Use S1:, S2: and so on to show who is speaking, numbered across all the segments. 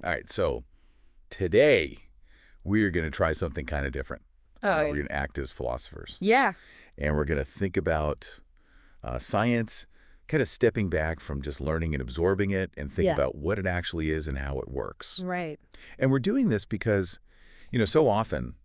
S1: All right, so today we're going to try something kind of different. We're
S2: Oh,
S1: going to act as philosophers,
S2: yeah.
S1: and we're going to think about science, kind of stepping back from just learning and absorbing it and think
S2: Yeah.
S1: about what it actually is and how it works.
S2: Right.
S1: And we're doing this because, so often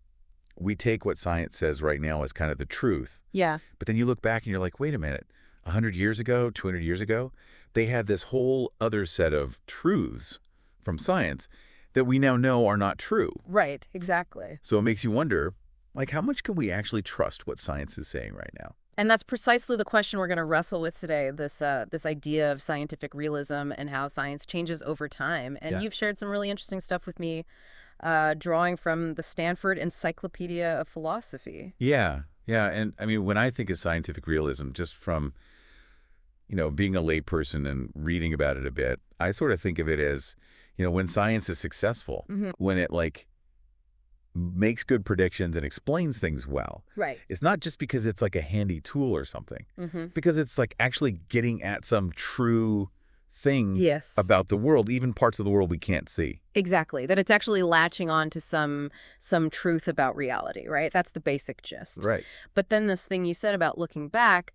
S1: we take what science says right now as kind of the truth,
S2: Yeah.
S1: but then you look back and you're like, wait a minute, 100 years ago, 200 years ago, they had this whole other set of truths from science that we now know are not true.
S2: Right. Exactly.
S1: So it makes you wonder, like, how much can we actually trust what science is saying right now?
S2: And that's precisely the question we're going to wrestle with today, this idea of scientific realism and how science changes over time. And
S1: Yeah.
S2: you've shared some really interesting stuff with me, drawing from the Stanford Encyclopedia of Philosophy.
S1: Yeah, yeah. And I mean, when I think of scientific realism, just from, being a layperson and reading about it a bit, I sort of think of it as, when science is successful,
S2: Hmm.
S1: when it like makes good predictions and explains things well.
S2: Right.
S1: It's not just because it's like a handy tool or something,
S2: Hmm.
S1: because it's like actually getting at some true thing
S2: Yes.
S1: about the world, even parts of the world we can't see.
S2: Exactly. That it's actually latching on to some truth about reality, right? That's the basic gist.
S1: Right.
S2: But then this thing you said about looking back,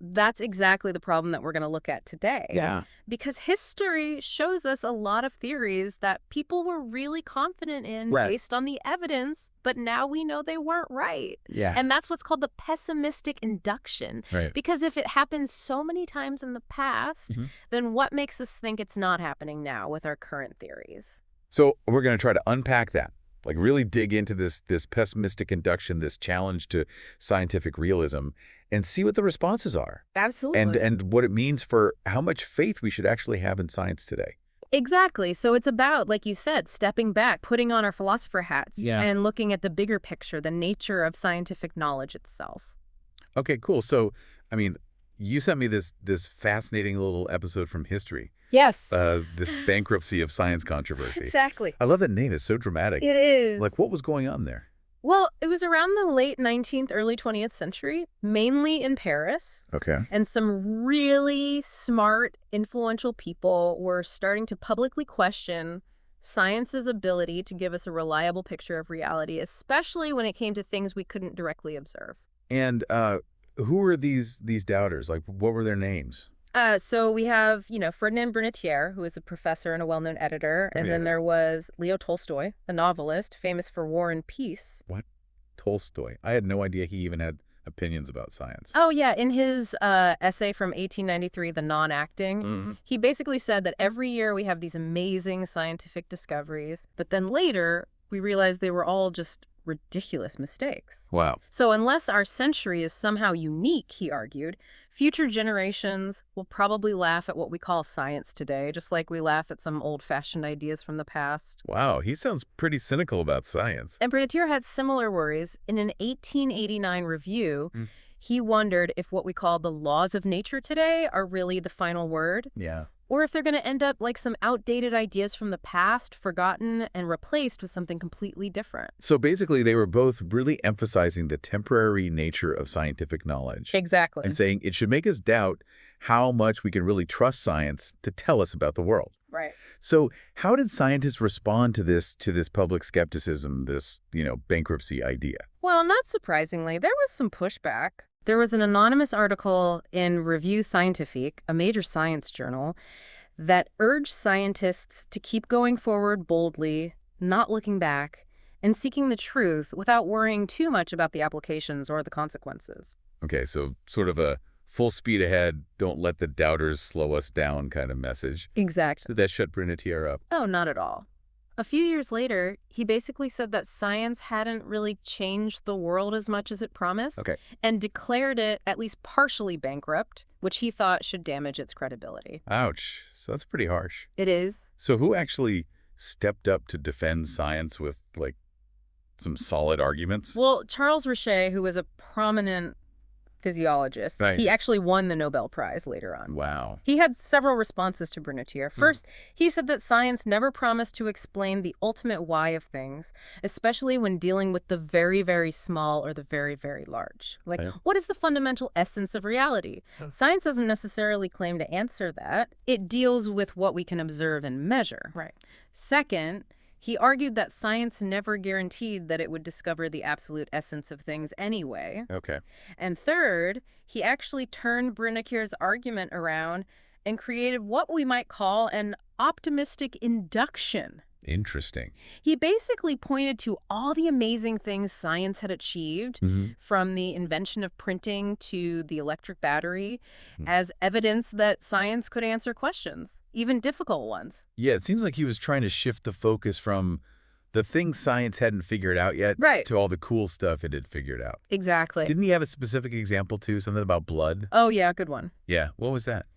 S2: that's exactly the problem that we're going to look at today.
S1: Yeah.
S2: Because history shows us a lot of theories that people were really confident in
S1: Right.
S2: based on the evidence, but now we know they weren't right.
S1: Yeah.
S2: And that's what's called the pessimistic induction.
S1: Right.
S2: Because if it happens so many times in the past,
S1: Mhm.
S2: then what makes us think it's not happening now with our current theories?
S1: So we're going to try to unpack that, like really dig into this pessimistic induction, this challenge to scientific realism, and see what the responses are, and
S2: Absolutely.
S1: and what it means for how much faith we should actually have in science today.
S2: Exactly. So it's about, like you said, stepping back, putting on our philosopher hats,
S1: Yeah.
S2: and looking at the bigger picture, the nature of scientific knowledge itself.
S1: Okay, cool. So, I mean, you sent me this fascinating little episode from history,
S2: Yes.
S1: this bankruptcy of science controversy.
S2: Exactly.
S1: I love that name. It's so dramatic.
S2: It is.
S1: Like, what was going on there?
S2: Well, it was around the late 19th, early 20th century, mainly in Paris.
S1: Okay.
S2: And some really smart, influential people were starting to publicly question science's ability to give us a reliable picture of reality, especially when it came to things we couldn't directly observe.
S1: And who were these doubters? Like, what were their names?
S2: So we have, Ferdinand Brunetière, who is a professor and a well-known editor.
S1: Oh,
S2: And
S1: yeah.
S2: then there was Leo Tolstoy, the novelist, famous for War and Peace.
S1: What? Tolstoy. I had no idea he even had opinions about science.
S2: Oh, yeah. In his essay from 1893, The Non-Acting,
S1: Mhm.
S2: he basically said that every year we have these amazing scientific discoveries, but then later we realize they were all just ridiculous mistakes.
S1: Wow.
S2: So unless our century is somehow unique, he argued, future generations will probably laugh at what we call science today, just like we laugh at some old-fashioned ideas from the past.
S1: Wow, he sounds pretty cynical about science.
S2: And Brunetière had similar worries. In an 1889 review,
S1: Mm.
S2: he wondered if what we call the laws of nature today are really the final word,
S1: Yeah.
S2: or if they're going to end up like some outdated ideas from the past, forgotten, and replaced with something completely different.
S1: So basically, they were both really emphasizing the temporary nature of scientific knowledge
S2: Exactly.
S1: and saying it should make us doubt how much we can really trust science to tell us about the world.
S2: Right.
S1: So how did scientists respond to this public skepticism, this, bankruptcy idea?
S2: Well, not surprisingly, there was some pushback. There was an anonymous article in Revue Scientifique, a major science journal, that urged scientists to keep going forward boldly, not looking back, and seeking the truth without worrying too much about the applications or the consequences.
S1: Okay, so sort of a full speed ahead, don't let the doubters slow us down kind of message.
S2: Exactly.
S1: Did that shut Brunetière up?
S2: Oh, not at all. A few years later, he basically said that science hadn't really changed the world as much as it promised,
S1: Okay.
S2: and declared it at least partially bankrupt, which he thought should damage its credibility.
S1: Ouch. So that's pretty harsh.
S2: It is.
S1: So who actually stepped up to defend science with, like, some solid arguments?
S2: Well, Charles Richet, who was a prominent physiologist.
S1: Right.
S2: He actually won the Nobel Prize later on.
S1: Wow.
S2: He had several responses to Brunetière. First, he said that science never promised to explain the ultimate why of things, especially when dealing with the very, very small or the very, very large. Like,
S1: Right.
S2: what is the fundamental essence of reality? Science doesn't necessarily claim to answer that. It deals with what we can observe and measure.
S3: Right.
S2: Second, he argued that science never guaranteed that it would discover the absolute essence of things anyway.
S1: Okay.
S2: And third, he actually turned Brunetière's argument around and created what we might call an optimistic induction.
S1: Interesting.
S2: He basically pointed to all the amazing things science had achieved, from the invention of printing to the electric battery, as evidence that science could answer questions, even difficult ones.
S1: Yeah, it seems like he was trying to shift the focus from the things science hadn't figured out yet
S2: Right.
S1: to all the cool stuff it had figured out.
S2: Exactly.
S1: Didn't he have a specific example, too? Something about blood?
S2: Oh, yeah, good one.
S1: Yeah. What was that?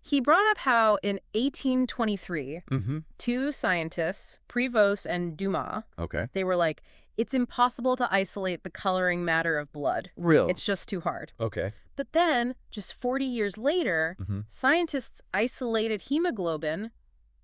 S2: He brought up how in 1823,
S1: Mm-hmm.
S2: two scientists, Prévost and Dumas,
S1: Okay.
S2: they were like, it's impossible to isolate the coloring matter of blood.
S1: Real.
S2: It's just too hard.
S1: Okay.
S2: But then, just 40 years later, scientists isolated hemoglobin.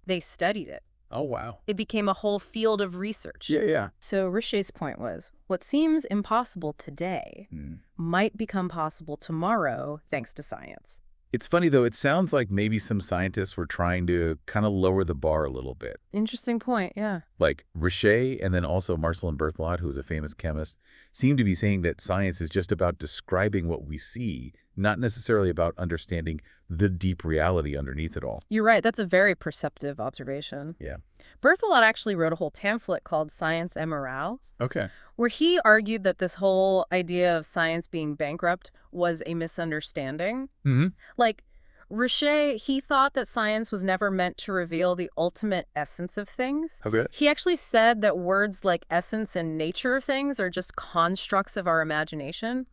S2: They studied it.
S1: Oh, wow.
S2: It became a whole field of research.
S1: Yeah.
S2: So Richet's point was, what seems impossible today might become possible tomorrow thanks to science.
S1: It's funny, though. It sounds like maybe some scientists were trying to kind of lower the bar a little bit.
S2: Interesting point, yeah.
S1: Like Richet and then also Marcellin Berthelot, who was a famous chemist, seem to be saying that science is just about describing what we see, not necessarily about understanding the deep reality underneath it all.
S2: You're right. That's a very perceptive observation.
S1: Yeah.
S2: Berthelot actually wrote a whole pamphlet called Science et Morale,
S1: Okay.
S2: where he argued that this whole idea of science being bankrupt was a misunderstanding. Like, Richet, he thought that science was never meant to reveal the ultimate essence of things.
S1: Okay.
S2: He actually said that words like essence and nature of things are just constructs of our imagination.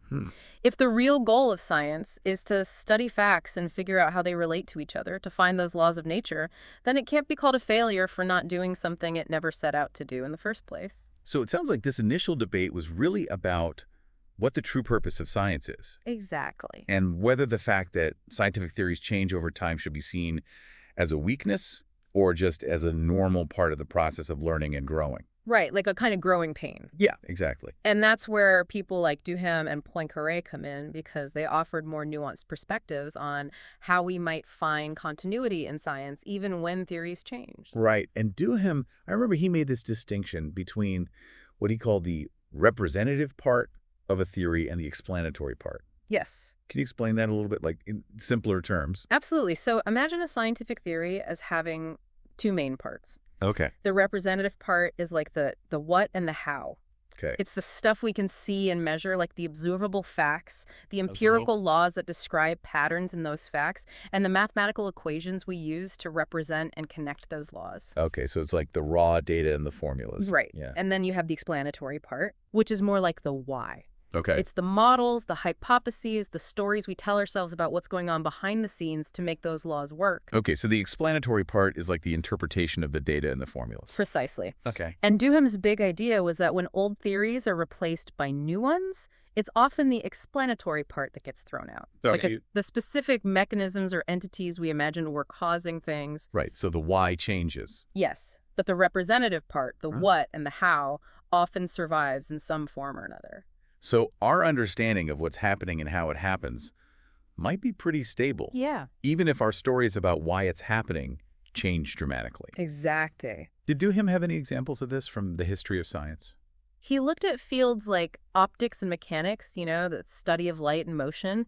S2: If the real goal of science is to study facts and figure out how they relate to each other, to find those laws of nature, then it can't be called a failure for not doing something it never set out to do in the first place.
S1: So it sounds like this initial debate was really about what the true purpose of science is,
S2: Exactly.
S1: and whether the fact that scientific theories change over time should be seen as a weakness or just as a normal part of the process of learning and growing.
S2: Right, like a kind of growing pain.
S1: Yeah, exactly.
S2: And that's where people like Duhem and Poincaré come in, because they offered more nuanced perspectives on how we might find continuity in science even when theories change.
S1: Right. And Duhem, I remember he made this distinction between what he called the representative part of a theory and the explanatory part.
S2: Yes.
S1: Can you explain that a little bit, like in simpler terms?
S2: Absolutely. So imagine a scientific theory as having two main parts.
S1: Okay.
S2: The representative part is like the what and the how.
S1: Okay.
S2: It's the stuff we can see and measure, like the observable facts, the empirical laws that describe patterns in those facts, and the mathematical equations we use to represent and connect those laws.
S1: Okay, so it's like the raw data and the formulas.
S2: Right.
S1: Yeah.
S2: And then you have the explanatory part, which is more like the why.
S1: Okay.
S2: It's the models, the hypotheses, the stories we tell ourselves about what's going on behind the scenes to make those laws work.
S1: Okay, so the explanatory part is like the interpretation of the data and the formulas.
S2: Precisely.
S1: Okay.
S2: And Duhem's big idea was that when old theories are replaced by new ones, it's often the explanatory part that gets thrown out.
S1: Okay.
S2: Like the specific mechanisms or entities we imagine were causing things.
S1: Right, so the why changes.
S2: Yes, but the representative part, the what and the how, often survives in some form or another.
S1: So our understanding of what's happening and how it happens might be pretty stable.
S2: Yeah.
S1: Even if our stories about why it's happening change dramatically.
S2: Exactly.
S1: Did Duhem have any examples of this from the history of science?
S2: He looked at fields like optics and mechanics, the study of light and motion,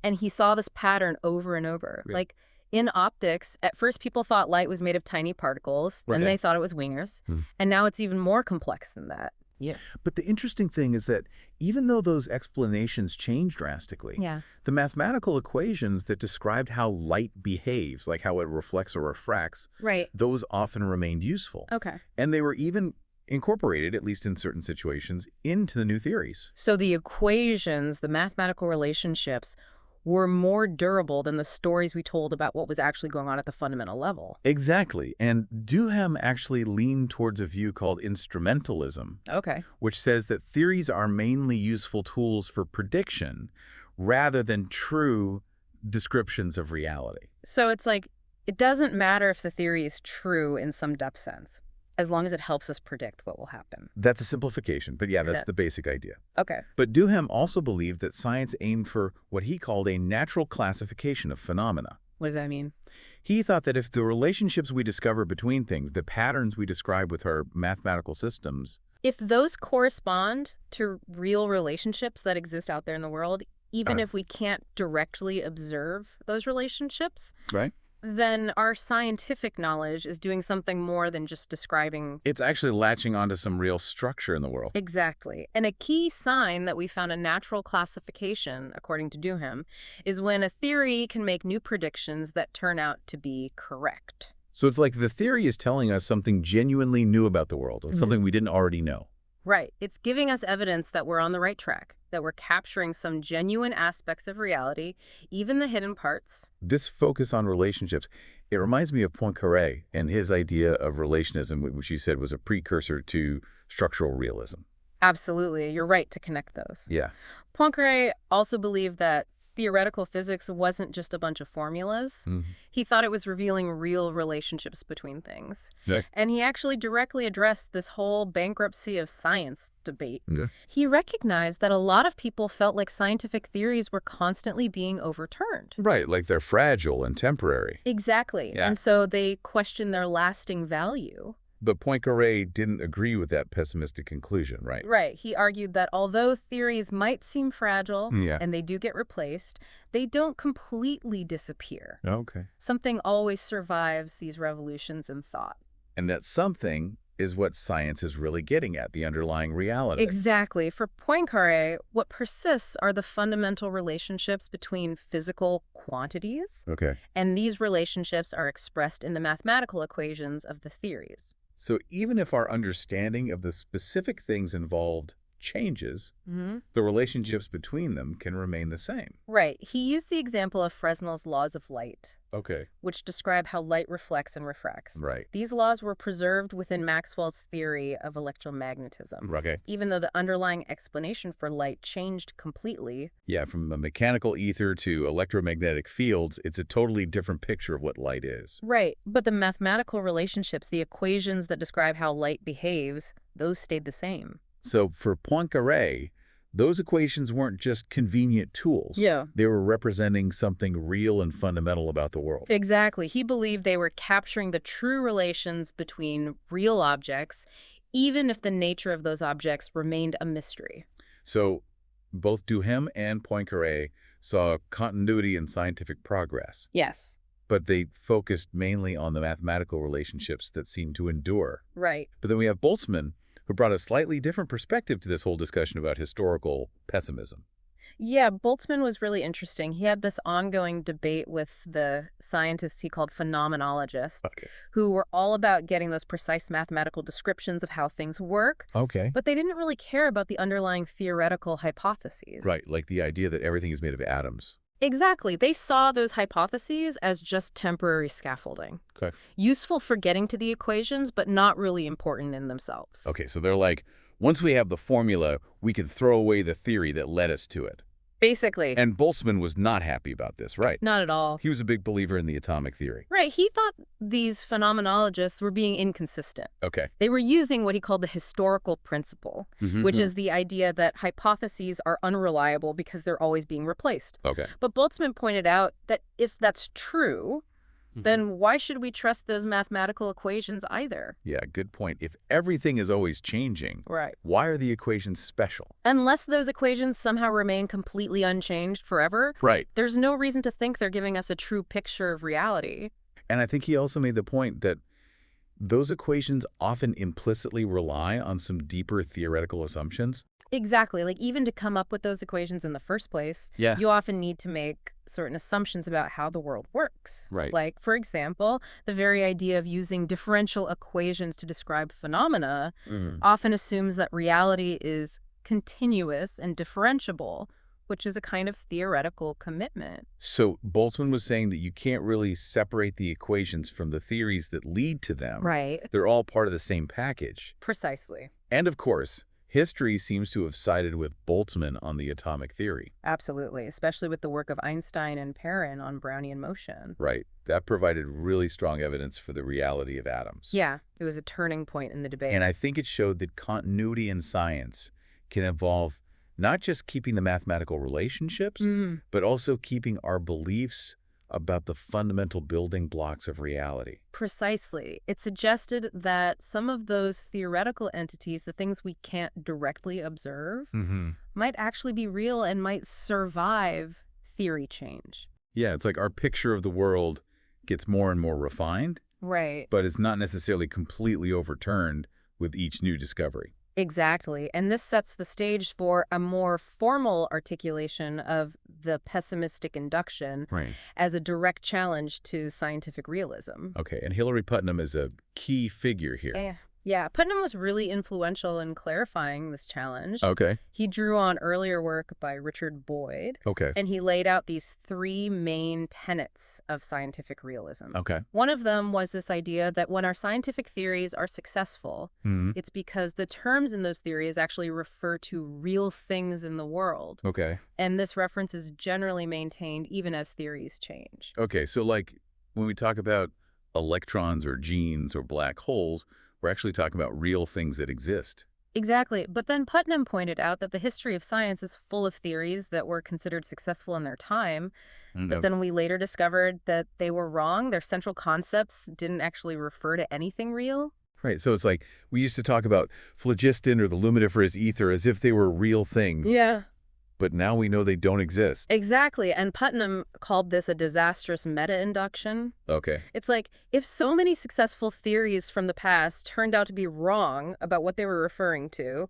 S2: and he saw this pattern over and over.
S1: Yeah.
S2: Like in optics, at first people thought light was made of tiny particles, then they thought it was wingers, and now it's even more complex than that. Yeah.
S1: But the interesting thing is that even though those explanations change drastically, the mathematical equations that described how light behaves, like how it reflects or refracts,
S2: Right.
S1: those often remained useful.
S2: Okay.
S1: And they were even incorporated, at least in certain situations, into the new theories.
S2: So the equations, the mathematical relationships, were more durable than the stories we told about what was actually going on at the fundamental level.
S1: Exactly. And Duhem actually leaned towards a view called instrumentalism,
S2: Okay.
S1: which says that theories are mainly useful tools for prediction rather than true descriptions of reality.
S2: So it's like, it doesn't matter if the theory is true in some depth sense, as long as it helps us predict what will happen.
S1: That's a simplification, but yeah, that's the basic idea.
S2: Okay.
S1: But Duhem also believed that science aimed for what he called a natural classification of phenomena.
S2: What does that mean?
S1: He thought that if the relationships we discover between things, the patterns we describe with our mathematical systems,
S2: If those correspond to real relationships that exist out there in the world, even if we can't directly observe those relationships,
S1: right?
S2: then our scientific knowledge is doing something more than just describing.
S1: It's actually latching onto some real structure in the world.
S2: Exactly. And a key sign that we found a natural classification, according to Duhem, is when a theory can make new predictions that turn out to be correct.
S1: So it's like the theory is telling us something genuinely new about the world, something we didn't already know.
S2: Right. It's giving us evidence that we're on the right track, that we're capturing some genuine aspects of reality, even the hidden parts.
S1: This focus on relationships, it reminds me of Poincaré and his idea of relationism, which you said was a precursor to structural realism.
S2: Absolutely. You're right to connect those.
S1: Yeah.
S2: Poincaré also believed that theoretical physics wasn't just a bunch of formulas. He thought it was revealing real relationships between things.
S1: Yeah.
S2: And he actually directly addressed this whole bankruptcy of science debate.
S1: Yeah.
S2: He recognized that a lot of people felt like scientific theories were constantly being overturned.
S1: Right, like they're fragile and temporary.
S2: Exactly.
S1: Yeah.
S2: And so they questioned their lasting value.
S1: But Poincaré didn't agree with that pessimistic conclusion, right?
S2: Right. He argued that although theories might seem fragile,
S1: Yeah.
S2: and they do get replaced, they don't completely disappear.
S1: Okay.
S2: Something always survives these revolutions in thought.
S1: And that something is what science is really getting at, the underlying reality.
S2: Exactly. For Poincaré, what persists are the fundamental relationships between physical quantities,
S1: Okay.
S2: and these relationships are expressed in the mathematical equations of the theories.
S1: So even if our understanding of the specific things involved changes, the relationships between them can remain the same.
S2: Right. He used the example of Fresnel's laws of light,
S1: Okay.
S2: which describe how light reflects and refracts.
S1: Right.
S2: These laws were preserved within Maxwell's theory of electromagnetism,
S1: Okay.
S2: even though the underlying explanation for light changed completely.
S1: Yeah, from a mechanical ether to electromagnetic fields, it's a totally different picture of what light is.
S2: Right. But the mathematical relationships, the equations that describe how light behaves, those stayed the same.
S1: So for Poincaré, those equations weren't just convenient tools.
S2: Yeah.
S1: They were representing something real and fundamental about the world.
S2: Exactly. He believed they were capturing the true relations between real objects, even if the nature of those objects remained a mystery.
S1: So both Duhem and Poincaré saw continuity in scientific progress,
S2: Yes.
S1: but they focused mainly on the mathematical relationships that seemed to endure.
S2: Right.
S1: But then we have Boltzmann, who brought a slightly different perspective to this whole discussion about historical pessimism.
S2: Yeah, Boltzmann was really interesting. He had this ongoing debate with the scientists he called phenomenologists, who were all about getting those precise mathematical descriptions of how things work,
S1: Okay.
S2: but they didn't really care about the underlying theoretical hypotheses.
S1: Right, like the idea that everything is made of atoms.
S2: Exactly. They saw those hypotheses as just temporary scaffolding.
S1: Okay.
S2: Useful for getting to the equations, but not really important in themselves.
S1: Okay, so they're like, once we have the formula, we can throw away the theory that led us to it.
S2: Basically.
S1: And Boltzmann was not happy about this, right?
S2: Not at all.
S1: He was a big believer in the atomic theory.
S2: Right. He thought these phenomenologists were being inconsistent.
S1: Okay.
S2: They were using what he called the historical principle, which is the idea that hypotheses are unreliable because they're always being replaced.
S1: Okay.
S2: But Boltzmann pointed out that if that's true, then why should we trust those mathematical equations either?
S1: Yeah, good point. If everything is always changing,
S2: Right.
S1: why are the equations special?
S2: Unless those equations somehow remain completely unchanged forever,
S1: Right.
S2: there's no reason to think they're giving us a true picture of reality.
S1: And I think he also made the point that those equations often implicitly rely on some deeper theoretical assumptions.
S2: Exactly. Like, even to come up with those equations in the first place,
S1: Yeah.
S2: you often need to make certain assumptions about how the world works.
S1: Right.
S2: Like, for example, the very idea of using differential equations to describe phenomena often assumes that reality is continuous and differentiable, which is a kind of theoretical commitment.
S1: So Boltzmann was saying that you can't really separate the equations from the theories that lead to them.
S2: Right.
S1: They're all part of the same package.
S2: Precisely.
S1: And of course, History seems to have sided with Boltzmann on the atomic theory.
S2: Absolutely, especially with the work of Einstein and Perrin on Brownian motion.
S1: Right. That provided really strong evidence for the reality of atoms.
S2: Yeah, it was a turning point in the debate.
S1: And I think it showed that continuity in science can involve not just keeping the mathematical relationships, but also keeping our beliefs about the fundamental building blocks of reality.
S2: Precisely. It suggested that some of those theoretical entities, the things we can't directly observe, might actually be real and might survive theory change.
S1: Yeah, it's like our picture of the world gets more and more refined,
S2: Right.
S1: but it's not necessarily completely overturned with each new discovery.
S2: Exactly. And this sets the stage for a more formal articulation of the pessimistic induction
S1: Right.
S2: as a direct challenge to scientific realism.
S1: Okay, and Hilary Putnam is a key figure here.
S2: Yeah, Putnam was really influential in clarifying this challenge.
S1: Okay.
S2: He drew on earlier work by Richard Boyd,
S1: Okay.
S2: and he laid out these three main tenets of scientific realism.
S1: Okay.
S2: One of them was this idea that when our scientific theories are successful, it's because the terms in those theories actually refer to real things in the world.
S1: Okay.
S2: And this reference is generally maintained even as theories change.
S1: Okay, so like when we talk about electrons or genes or black holes, we're actually talking about real things that exist.
S2: Exactly. But then Putnam pointed out that the history of science is full of theories that were considered successful in their time, but then we later discovered that they were wrong. Their central concepts didn't actually refer to anything real.
S1: Right, so it's like we used to talk about phlogiston or the luminiferous ether as if they were real things.
S2: Yeah.
S1: But now we know they don't exist.
S2: Exactly. And Putnam called this a disastrous meta-induction.
S1: Okay.
S2: It's like, if so many successful theories from the past turned out to be wrong about what they were referring to,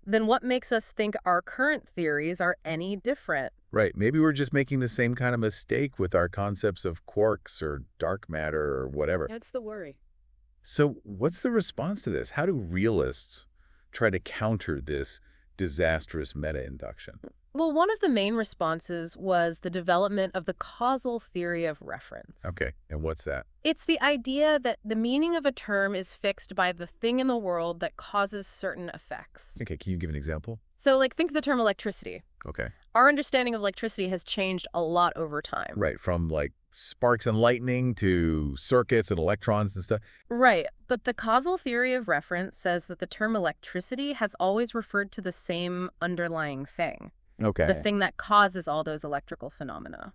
S2: then what makes us think our current theories are any different?
S1: Right, maybe we're just making the same kind of mistake with our concepts of quarks or dark matter or whatever.
S2: That's the worry.
S1: So what's the response to this? How do realists try to counter this disastrous meta-induction?
S2: Well, one of the main responses was the development of the causal theory of reference.
S1: Okay, and what's that?
S2: It's the idea that the meaning of a term is fixed by the thing in the world that causes certain effects.
S1: Okay, can you give an example?
S2: So, like, think of the term electricity.
S1: Okay.
S2: Our understanding of electricity has changed a lot over time.
S1: Right, from like sparks and lightning to circuits and electrons and stuff.
S2: Right, but the causal theory of reference says that the term electricity has always referred to the same underlying thing.
S1: Okay.
S2: The thing that causes all those electrical phenomena.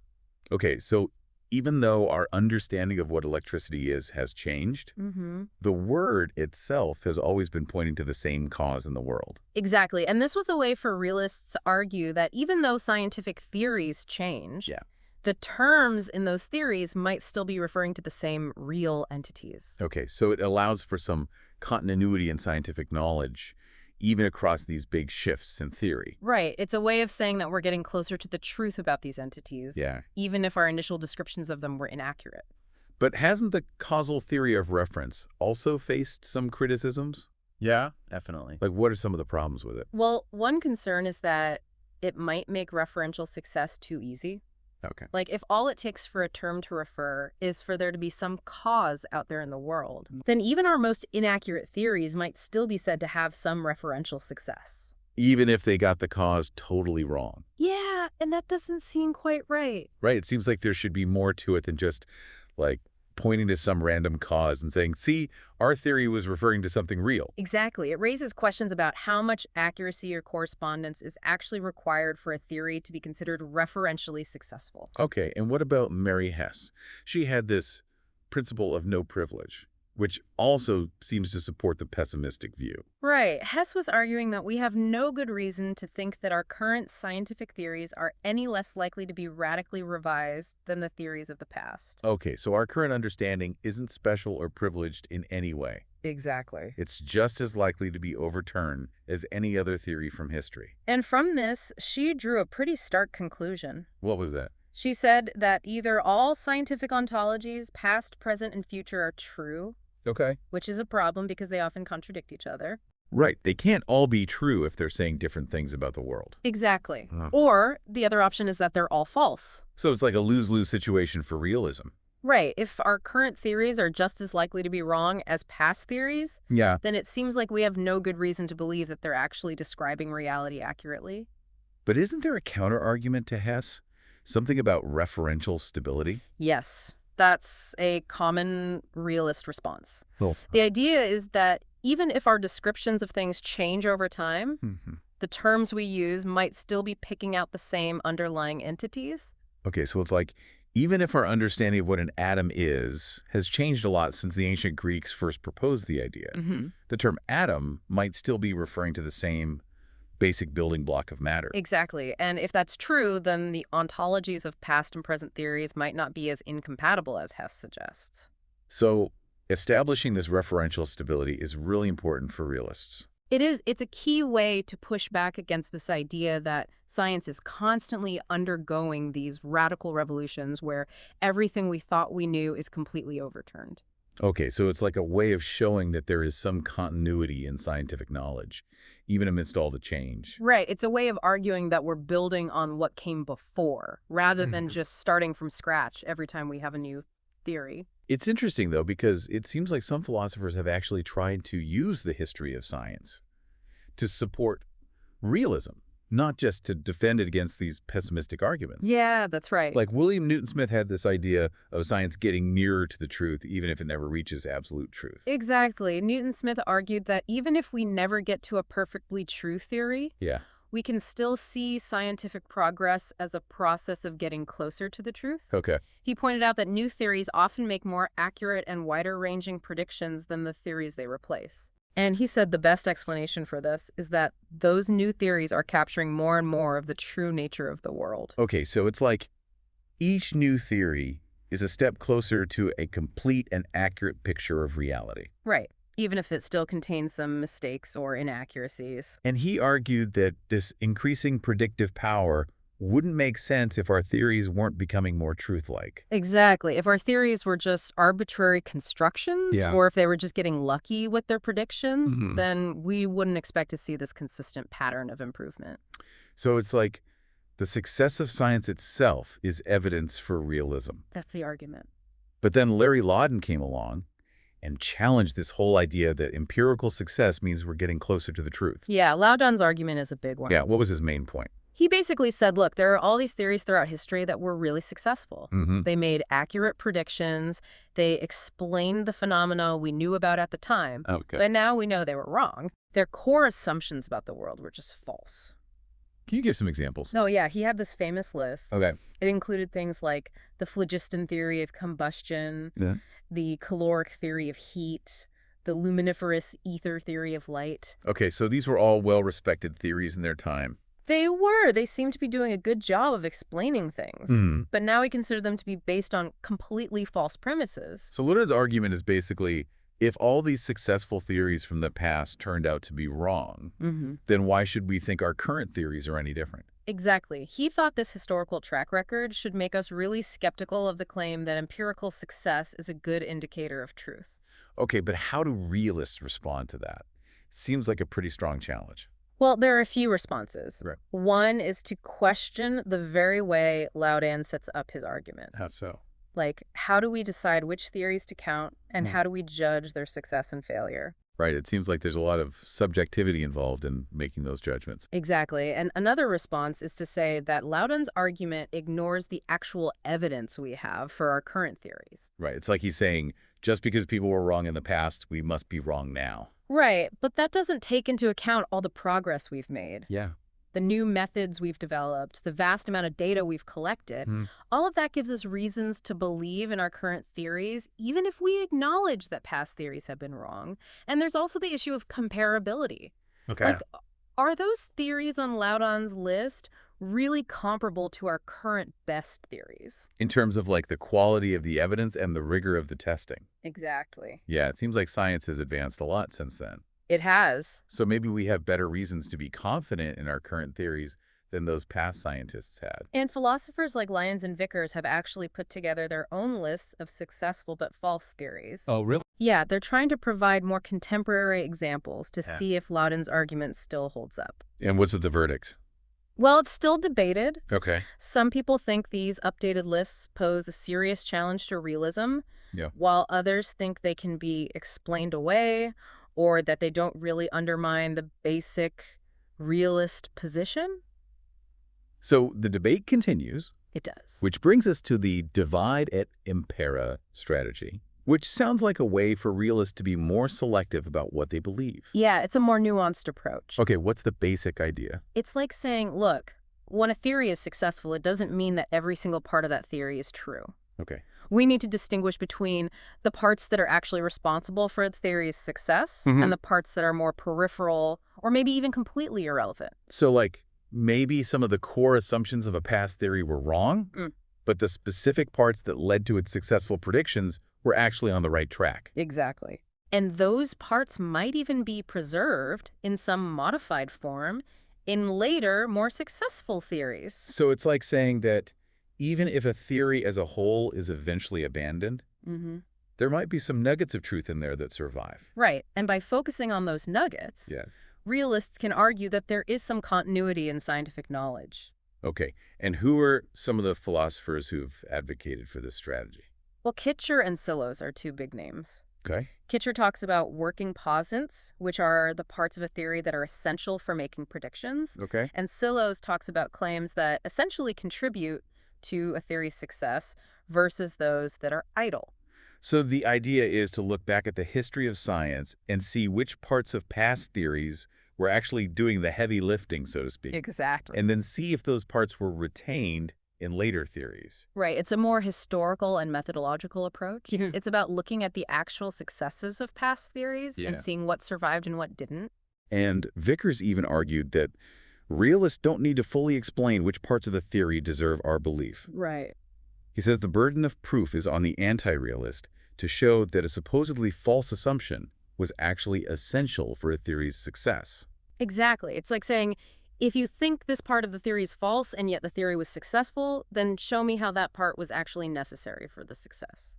S1: Okay, so even though our understanding of what electricity is has changed, the word itself has always been pointing to the same cause in the world.
S2: Exactly, and this was a way for realists to argue that even though scientific theories change, the terms in those theories might still be referring to the same real entities.
S1: Okay, so it allows for some continuity in scientific knowledge, even across these big shifts in theory.
S2: Right. It's a way of saying that we're getting closer to the truth about these entities, even if our initial descriptions of them were inaccurate.
S1: But hasn't the causal theory of reference also faced some criticisms?
S3: Yeah, definitely.
S1: Like, what are some of the problems with it?
S2: Well, one concern is that it might make referential success too easy.
S1: Okay.
S2: Like, if all it takes for a term to refer is for there to be some cause out there in the world, then even our most inaccurate theories might still be said to have some referential success.
S1: Even if they got the cause totally wrong.
S2: Yeah, and that doesn't seem quite right.
S1: Right, it seems like there should be more to it than just, like, pointing to some random cause and saying, see, our theory was referring to something real.
S2: Exactly. It raises questions about how much accuracy or correspondence is actually required for a theory to be considered referentially successful.
S1: Okay, and what about Mary Hess? She had this principle of no privilege, which also seems to support the pessimistic view.
S2: Right. Hess was arguing that we have no good reason to think that our current scientific theories are any less likely to be radically revised than the theories of the past.
S1: Okay, so our current understanding isn't special or privileged in any way.
S2: Exactly.
S1: It's just as likely to be overturned as any other theory from history.
S2: And from this, she drew a pretty stark conclusion.
S1: What was that?
S2: She said that either all scientific ontologies, past, present, and future, are true,
S1: Okay.
S2: which is a problem because they often contradict each other.
S1: Right, they can't all be true if they're saying different things about the world.
S2: Exactly. Or the other option is that they're all false.
S1: So it's like a lose-lose situation for realism.
S2: Right. If our current theories are just as likely to be wrong as past theories,
S1: Yeah.
S2: then it seems like we have no good reason to believe that they're actually describing reality accurately.
S1: But isn't there a counter-argument to Hess? Something about referential stability?
S2: Yes, that's a common realist response.
S1: Well,
S2: The idea is that even if our descriptions of things change over time,
S1: mhm.
S2: the terms we use might still be picking out the same underlying entities.
S1: Okay, so it's like, even if our understanding of what an atom is has changed a lot since the ancient Greeks first proposed the idea,
S2: Hmm.
S1: the term atom might still be referring to the same basic building block of matter.
S2: Exactly. And if that's true, then the ontologies of past and present theories might not be as incompatible as Hess suggests.
S1: So establishing this referential stability is really important for realists.
S2: It is. It's a key way to push back against this idea that science is constantly undergoing these radical revolutions where everything we thought we knew is completely overturned.
S1: Okay, so it's like a way of showing that there is some continuity in scientific knowledge, even amidst all the change.
S2: Right. It's a way of arguing that we're building on what came before rather than just starting from scratch every time we have a new theory.
S1: It's interesting, though, because it seems like some philosophers have actually tried to use the history of science to support realism, not just to defend it against these pessimistic arguments.
S2: Yeah, that's right.
S1: Like William Newton Smith had this idea of science getting nearer to the truth, even if it never reaches absolute truth.
S2: Exactly. Newton Smith argued that even if we never get to a perfectly true theory,
S1: Yeah.
S2: we can still see scientific progress as a process of getting closer to the truth.
S1: Okay.
S2: He pointed out that new theories often make more accurate and wider-ranging predictions than the theories they replace. And he said the best explanation for this is that those new theories are capturing more and more of the true nature of the world.
S1: Okay, so it's like each new theory is a step closer to a complete and accurate picture of reality.
S2: Right. Even if it still contains some mistakes or inaccuracies.
S1: And he argued that this increasing predictive power wouldn't make sense if our theories weren't becoming more truth-like.
S2: Exactly. If our theories were just arbitrary constructions,
S1: Yeah.
S2: or if they were just getting lucky with their predictions,
S1: Mhm.
S2: then we wouldn't expect to see this consistent pattern of improvement.
S1: So it's like the success of science itself is evidence for realism.
S2: That's the argument.
S1: But then Larry Lawden came along and challenged this whole idea that empirical success means we're getting closer to the truth.
S2: Yeah, Loudon's argument is a big one.
S1: Yeah, what was his main point?
S2: He basically said, look, there are all these theories throughout history that were really successful.
S1: Mm-hmm.
S2: They made accurate predictions. They explained the phenomena we knew about at the time.
S1: Okay.
S2: But now we know they were wrong. Their core assumptions about the world were just false.
S1: Can you give some examples?
S2: No, yeah, he had this famous list.
S1: Okay.
S2: It included things like the phlogiston theory of combustion,
S1: Yeah.
S2: the caloric theory of heat, the luminiferous ether theory of light.
S1: Okay, so these were all well-respected theories in their time.
S2: They were. They seemed to be doing a good job of explaining things.
S1: Mhm.
S2: But now we consider them to be based on completely false premises.
S1: So Lawden's argument is basically, if all these successful theories from the past turned out to be wrong, then why should we think our current theories are any different?
S2: Exactly. He thought this historical track record should make us really skeptical of the claim that empirical success is a good indicator of truth.
S1: Okay, but how do realists respond to that? Seems like a pretty strong challenge.
S2: Well, there are a few responses.
S1: Right.
S2: One is to question the very way Loudon sets up his argument.
S1: How so?
S2: Like, how do we decide which theories to count, and how do we judge their success and failure?
S1: Right, it seems like there's a lot of subjectivity involved in making those judgments.
S2: Exactly. And another response is to say that Loudon's argument ignores the actual evidence we have for our current theories.
S1: Right, it's like he's saying, just because people were wrong in the past, we must be wrong now.
S2: Right, but that doesn't take into account all the progress we've made.
S1: Yeah.
S2: The new methods we've developed, the vast amount of data we've collected, all of that gives us reasons to believe in our current theories, even if we acknowledge that past theories have been wrong. And there's also the issue of comparability.
S1: Okay.
S2: Like, are those theories on Loudon's list really comparable to our current best theories?
S1: In terms of like the quality of the evidence and the rigor of the testing.
S2: Exactly.
S1: Yeah, it seems like science has advanced a lot since then.
S2: It has.
S1: So maybe we have better reasons to be confident in our current theories than those past scientists had.
S2: And philosophers like Lyons and Vickers have actually put together their own lists of successful but false theories.
S1: Oh, really?
S2: Yeah, they're trying to provide more contemporary examples to
S1: Yeah.
S2: see if Loudon's argument still holds up.
S1: And what's the verdict?
S2: Well, it's still debated.
S1: Okay.
S2: Some people think these updated lists pose a serious challenge to realism,
S1: Yeah.
S2: while others think they can be explained away or that they don't really undermine the basic realist position.
S1: So the debate continues,
S2: It does.
S1: which brings us to the divide et impera strategy, which sounds like a way for realists to be more selective about what they believe.
S2: Yeah, it's a more nuanced approach.
S1: Okay, what's the basic idea?
S2: It's like saying, look, when a theory is successful, it doesn't mean that every single part of that theory is true.
S1: Okay.
S2: We need to distinguish between the parts that are actually responsible for the theory's success and the parts that are more peripheral or maybe even completely irrelevant.
S1: So, like, maybe some of the core assumptions of a past theory were wrong, but the specific parts that led to its successful predictions were actually on the right track.
S2: Exactly. And those parts might even be preserved in some modified form in later, more successful theories.
S1: So it's like saying that even if a theory as a whole is eventually abandoned, there might be some nuggets of truth in there that survive.
S2: Right. And by focusing on those nuggets,
S1: Yeah.
S2: realists can argue that there is some continuity in scientific knowledge.
S1: Okay. And who are some of the philosophers who've advocated for this strategy?
S2: Well, Kitcher and Sillows are two big names.
S1: Okay.
S2: Kitcher talks about working posits, which are the parts of a theory that are essential for making predictions.
S1: Okay.
S2: And Sillows talks about claims that essentially contribute to a theory's success versus those that are idle.
S1: So the idea is to look back at the history of science and see which parts of past theories were actually doing the heavy lifting, so to speak.
S2: Exactly.
S1: And then see if those parts were retained in later theories.
S2: Right. It's a more historical and methodological approach. It's about looking at the actual successes of past theories and seeing what survived and what didn't.
S1: And Vickers even argued that realists don't need to fully explain which parts of the theory deserve our belief.
S2: Right.
S1: He says the burden of proof is on the anti-realist to show that a supposedly false assumption was actually essential for a theory's success.
S2: Exactly. It's like saying, if you think this part of the theory is false and yet the theory was successful, then show me how that part was actually necessary for the success.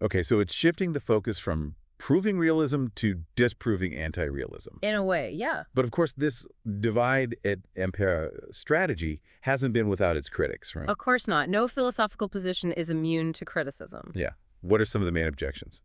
S1: Okay, so it's shifting the focus from proving realism to disproving anti-realism.
S2: In a way, yeah.
S1: But of course, this divide et impera strategy hasn't been without its critics, right?
S2: Of course not. No philosophical position is immune to criticism.
S1: Yeah. What are some of the main objections?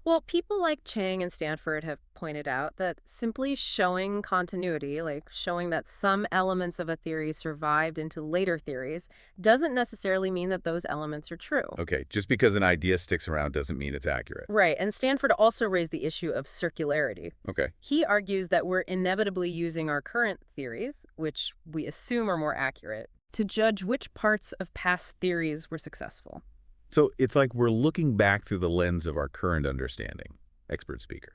S2: Well, people like Chang and Stanford have pointed out that simply showing continuity, like showing that some elements of a theory survived into later theories, doesn't necessarily mean that those elements are true.
S1: Okay, just because an idea sticks around doesn't mean it's accurate.
S2: Right, and Stanford also raised the issue of circularity.
S1: Okay.
S2: He argues that we're inevitably using our current theories, which we assume are more accurate, to judge which parts of past theories were successful.
S1: So it's like we're looking back through the lens of our current understanding. Expert speaker.